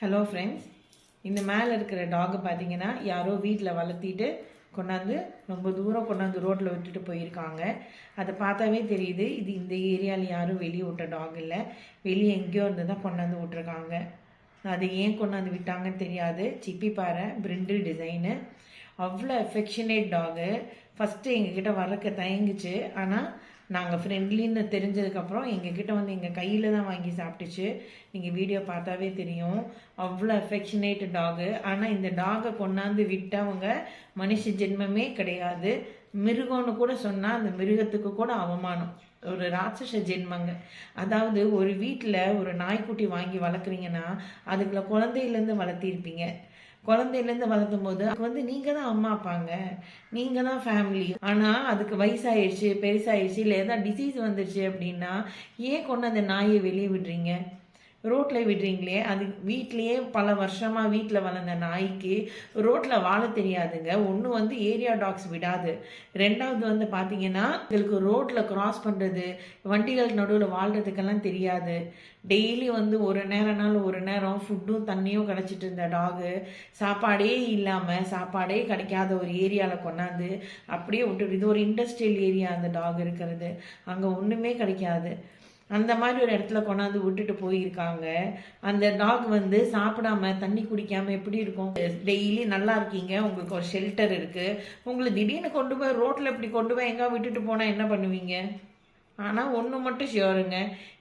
Hello friends, இந்த மேலே இருக்கிற டாகை பார்த்தீங்கன்னா யாரோ வீட்டில் வளர்த்திட்டு கொண்டாந்து ரொம்ப தூரம் கொண்டாந்து ரோட்டில் விட்டுட்டு போயிருக்காங்க. அதை பார்த்தாவே தெரியுது இது இந்த ஏரியாவில் யாரும் வெளியே விட்ட டாக் இல்லை, வெளியே எங்கேயோ இருந்து தான் கொண்டாந்து விட்டுருக்காங்க. அது ஏன் கொண்டாந்து விட்டாங்கன்னு தெரியாது. சிப்பி பாறை பிரிண்டில் டிசைனு, அவ்வளோ அஃபெக்ஷனேட் டாகு. ஃபஸ்ட்டு எங்ககிட்ட வளர்க்க தயங்குச்சு, ஆனால் நாங்கள் ஃப்ரெண்ட்லின்னு தெரிஞ்சதுக்கப்புறம் எங்ககிட்ட வந்து எங்கள் கையில் தான் வாங்கி சாப்பிட்டுச்சு. நீங்கள் வீடியோ பார்த்தாவே தெரியும், அவ்வளோ அஃபெக்ஷனேட் டாகு. ஆனால் இந்த டாகை கொண்டாந்து விட்டவங்க மனுஷ ஜென்மமே கிடையாது, மிருகம்னு கூட சொன்னால் அந்த மிருகத்துக்கு கூட அவமானம். ஒரு ராட்சச ஜென்மங்க. அதாவது ஒரு வீட்டில் ஒரு நாய்க்குட்டி வாங்கி வளர்க்குறீங்கன்னா அதுக்குள்ள குழந்தையிலேருந்து வளர்த்திருப்பீங்க. குழந்தையிலேருந்து வளர்த்தும் போது அதுக்கு நீங்கள் தான் அம்மா அப்பாங்க, நீங்கள் தான் ஃபேமிலி. ஆனால் அதுக்கு வயசாயிடுச்சு, பெருசாயிடுச்சு, இல்லை எதாவது டிசீஸ் வந்துடுச்சு அப்படின்னா ஏன் கொண்டு அந்த நாயை வெளியே விடுறீங்க, ரோட்டில் விடுறீங்களே? அது வீட்லேயே பல வருஷமாக வீட்டில் வளர்ந்த நாய்க்கு ரோட்டில் வாழ தெரியாதுங்க. ஒன்று ஏரியா டாக்ஸ் விடாது, ரெண்டாவது பார்த்தீங்கன்னா இதுக்கு ரோட்டில் கிராஸ் பண்ணுறது, வண்டிகள் நடுவில் வாழ்கிறதுக்கெல்லாம் தெரியாது. டெய்லி ஒரு நேரம்னாலும் ஒரு நேரம் ஃபுட்டும் தண்ணியும் கிடச்சிட்டு இருந்த டாகு சாப்பாடே இல்லாமல், சாப்பாடே கிடைக்காத ஒரு ஏரியாவில் கொண்டாந்து அப்படியே விட்டு, இது ஒரு இண்டஸ்ட்ரியல் ஏரியா அந்த டாக் இருக்கிறது, அங்கே ஒன்றுமே கிடைக்காது. அந்த மாதிரி ஒரு இடத்துல கொண்டாந்து விட்டுட்டு போயிருக்காங்க. அந்த டாக் சாப்பிடாம தண்ணி குடிக்காம எப்படி இருக்கும்? டெய்லி நல்லா இருக்கீங்க, உங்களுக்கு ஒரு ஷெல்டர் இருக்கு, உங்களை திடீர்னு கொண்டு போய் ரோட்ல இப்படி கொண்டு போய் எங்க விட்டுட்டு போனா என்ன பண்ணுவீங்க? ஆனால் ஒன்று மட்டும் ஷியோருங்க,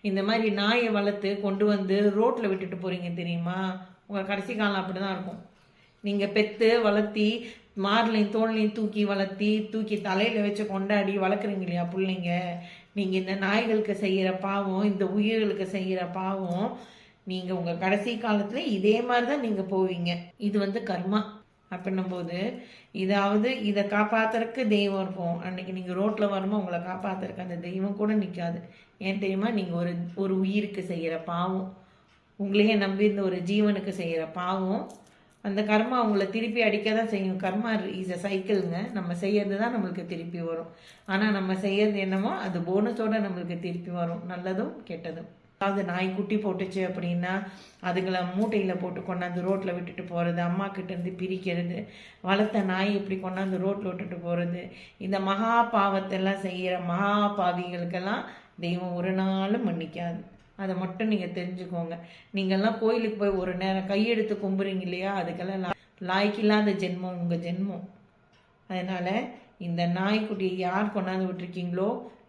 இந்த மாதிரி நாயை வளர்த்து கொண்டு ரோட்ல விட்டுட்டு போறீங்க தெரியுமா, உங்கள் கடைசி காலம் அப்படிதான் இருக்கும். நீங்கள் பெற்று வளர்த்தி மார்லையும் தோல்லையும் தூக்கி வளர்த்தி தூக்கி தலையில் வச்சு கொண்டாடி வளர்க்குறீங்க இல்லையா பிள்ளைங்க, நீங்கள் இந்த நாய்களுக்கு செய்கிற பாவம், இந்த உயிர்களுக்கு செய்கிற பாவம், நீங்கள் உங்கள் கடைசி காலத்தில் இதே மாதிரி தான் நீங்கள் போவீங்க. இது கர்மா அப்படின்னும் போது இதை காப்பாற்றுறதுக்கு தெய்வம் இருக்கும். அன்னைக்கு நீங்கள் ரோட்டில் வரும்போது உங்களை காப்பாற்றுறதுக்கு அந்த தெய்வம் கூட நிற்காது. ஏன் தெரியுமா? நீங்கள் ஒரு உயிருக்கு செய்கிற பாவம், உங்களையே நம்பி இந்த ஒரு ஜீவனுக்கு செய்கிற பாவம், அந்த கர்மா அவங்கள திருப்பி அடிக்க தான் செய்யும். கர்மா இஸ் அ சைக்கிள்ங்க. நம்ம செய்யறது தான் நம்மளுக்கு திருப்பி வரும். ஆனால் நம்ம செய்யறது என்னமோ அது போனஸோட நம்மளுக்கு திருப்பி வரும், நல்லதும் கெட்டதும். அதாவது நாய் குட்டி போட்டுச்சு அப்படின்னா அதுகளை மூட்டையில் போட்டு கொண்டாந்து ரோட்டில் விட்டுட்டு போகிறது, அம்மா கிட்டேருந்து பிரிக்கிறது, வளர்த்த நாய் இப்படி கொண்டாந்து ரோட்டில் விட்டுட்டு போகிறது, இந்த மகா பாவத்தெல்லாம் செய்கிற மகா பாவிகளுக்கெல்லாம் தெய்வம் ஒரு நாளும் மன்னிக்காது. அதை மட்டும் நீங்கள் தெரிஞ்சுக்கோங்க. நீங்கள்லாம் கோயிலுக்கு போய் ஒரு நேரம் கையெடுத்து கும்புறீங்க இல்லையா, அதுக்கெல்லாம் லாய்க்கில்லாத ஜென்மம் உங்கள் ஜென்மம். அதனால் இந்த நாய்க்குட்டியை யார் கொண்டாந்து விட்டுருக்கீங்களோ,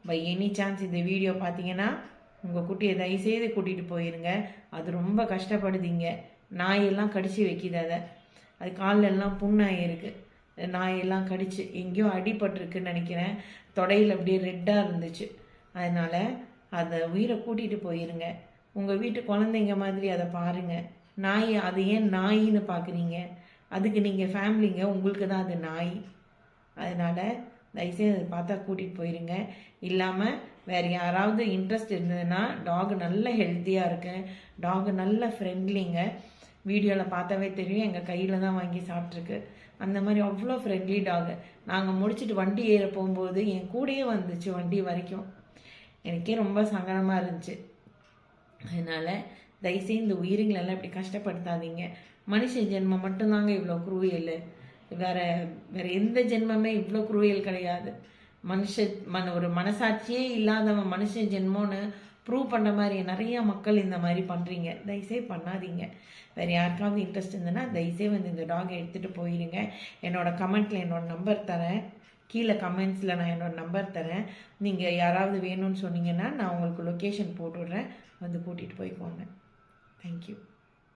பை எனி சான்ஸ் இந்த வீடியோ பார்த்தீங்கன்னா உங்கள் குட்டியை தயவுசெய்து கூட்டிகிட்டு போயிருங்க. அது ரொம்ப கஷ்டப்படுதிங்க. நாயெல்லாம் கடிச்சு வைக்கிது, அது காலெல்லாம் புண்ணாயிருக்கு, நாயெல்லாம் கடிச்சு எங்கேயோ அடிபட்டிருக்குன்னு நினைக்கிறேன், தொடையில் அப்படியே ரெட்டாக இருந்துச்சு. அதனால் அதை உயிரை கூட்டிகிட்டு போயிருங்க. உங்கள் வீட்டு குழந்தைங்க மாதிரி அதை பாருங்கள். நாய் அது ஏன் நாயின்னு பார்க்குறீங்க? அதுக்கு நீங்கள் ஃபேமிலிங்க, உங்களுக்கு தான் அது நாய். அதனால் தயவுசெய்து அதை பார்த்தா கூட்டிகிட்டு போயிருங்க. இல்லாமல் வேறு யாராவது இன்ட்ரெஸ்ட் இருந்ததுன்னா, டாக் நல்ல ஹெல்த்தியாக இருக்கு, டாக் நல்ல ஃப்ரெண்ட்லிங்க. வீடியோவில் பார்த்தாவே தெரியும், எங்கள் கையில் தான் வாங்கி சாப்பிட்ருக்கு. அந்த மாதிரி அவ்வளோ ஃப்ரெண்ட்லி டாக். நாங்கள் முடிச்சுட்டு வண்டி ஏற போகும்போது என் கூடயே வந்துச்சு வண்டி வரைக்கும். எனக்கே ரொம்ப சங்கடமாக இருந்துச்சு. அதனால் தயவுசெய்து இந்த உயிரிங்களெல்லாம் இப்படி கஷ்டப்படுத்தாதீங்க. மனுஷ ஜென்மம் மட்டும்தாங்க இவ்வளோ குரூயல், வேறு எந்த ஜென்மமே இவ்வளோ குரூயல் கிடையாது. ஒரு மனசாட்சியே இல்லாதவன் மனுஷ ஜென்மோன்னு ப்ரூவ் பண்ணுற மாதிரி நிறைய மக்கள் இந்த மாதிரி பண்ணுறீங்க. தயவுசெய்து பண்ணாதீங்க. வேறு யாருக்காவது இன்ட்ரெஸ்ட் இருந்ததுன்னா தயவுசெய்து இந்த டாகை எடுத்துகிட்டு போயிருங்க. என்னோடய கமெண்ட்டில் என்னோடய நம்பர் தரேன், கீழே கமெண்ட்ஸில் நான் என்னோடய நம்பர் தரேன். நீங்கள் யாராவது வேணும்னு சொன்னீங்கன்னா நான் உங்களுக்கு லொக்கேஷன் போட்டுவிட்றேன், கூட்டிகிட்டு போய்க்கோங்க. தேங்க்யூ.